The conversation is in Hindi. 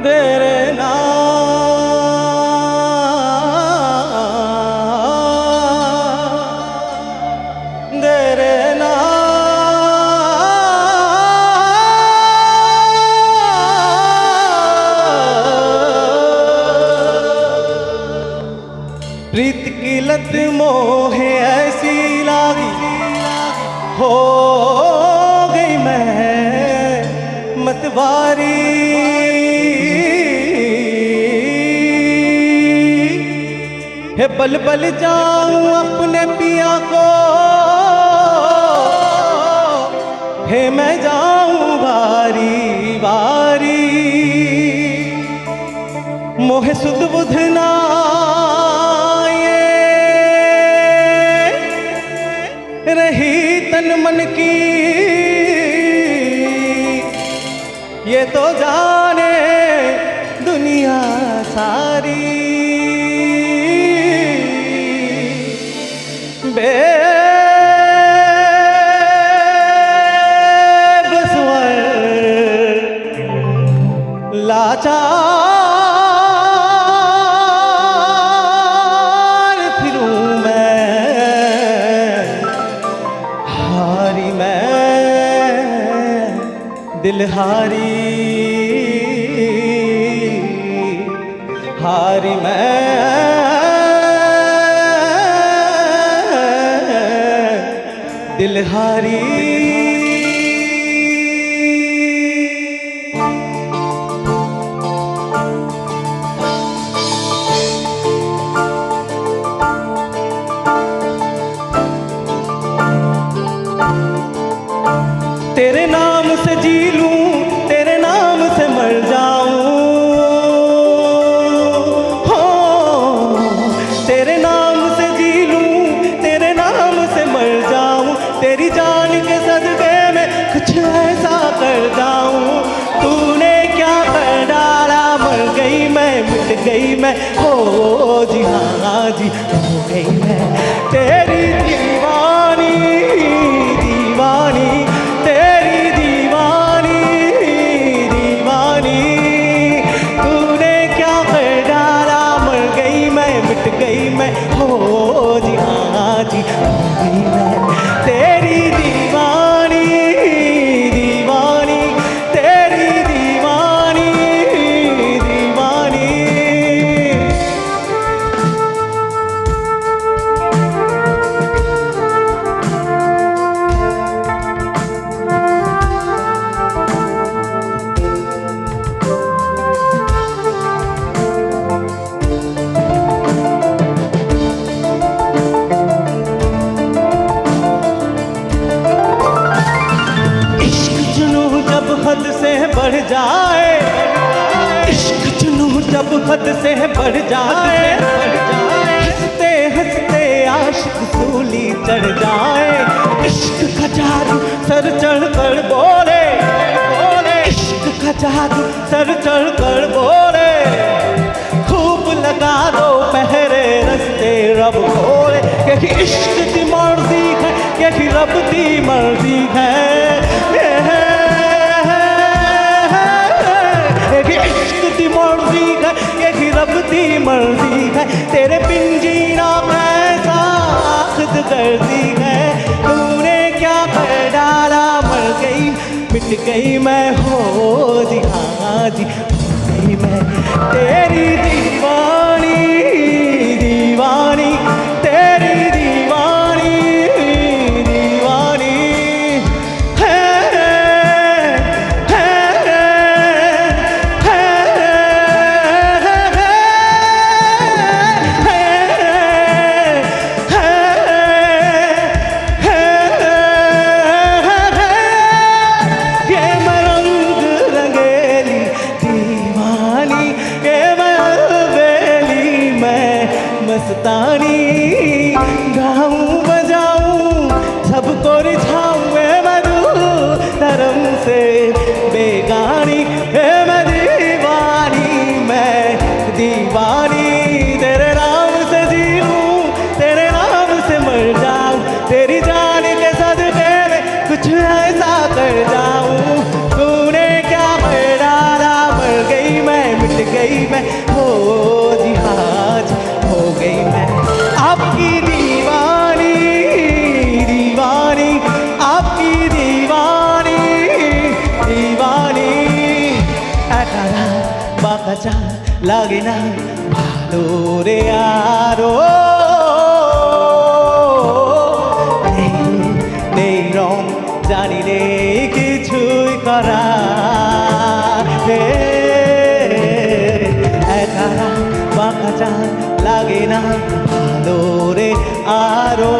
तेरे नाम तेरे प्रीत की लत मोहे ऐसी लागी हो गई मैं मतवारी है बल बल जाऊं अपने पिया को है मैं जाऊं बारी बारी मोहे सुध बुध ना रही तन मन की ये तो जाने दुनिया सारी बेबसवर लाचार फिरूं दिल हारी हारी मैं दिल हारी तेरे नाम से जी लूं तेरे नाम से मर जाऊं हो तेरे नाम से जी लूं तेरे नाम से मर जाऊं तेरी जान के सदके में कुछ ऐसा कर जाऊं तूने क्या कर डाला मर गई मैं मिट गई मैं हो जी हाँ जी हो गई मैं तेरी दीवानी दीवानी गई मैं हो जी हाँ जी हो गई मैं तेरी दीवानी दीवानी तेरी दीवानी दीवानी हद से बढ़ जाए इश्क जुनून जब हद से बढ़ जाए हंसते हंसते आशिक सूली चढ़ जाए इश्क का जादू सर चढ़ कर बोले बोले इश्क का जादू सर चढ़ कर बोले खूब लगा दो पहरे रस्ते रब खोले क्योंकि इश्क की मर्जी है क्योंकि रब की मर्जी है इश्क की मर्जी है ये रब की मर्जी है तेरे बिन जीना कैसा खुद गर्जी है तूने क्या कर डाला मर गई मिट गई मैं हो जी हाँ जी हो गई मैं तेरी दीवानी दीवानी तेरी दीवानी दीवानी मस्तानी गाऊं बजाऊं सबको रिझाऊं मैं धर्म से बेगानी मैं दीवानी मैं दीवानी तेरे नाम से जी लूं तेरे नाम से मर जाऊं तेरी जान के सदके में कुछ ऐसा कर जाऊं तूने क्या कर डाला मर गई मैं गई मैं, हो जी आज हो गई मैं आपकी दीवानी, दीवानी आपकी दीवानी, दीवानी। एकारा बाका লাগে না ভালো রে আরো, নেই রং জানি নেই কিছুই করা, একা বাঁকা লাগে না ভালো রে আরো।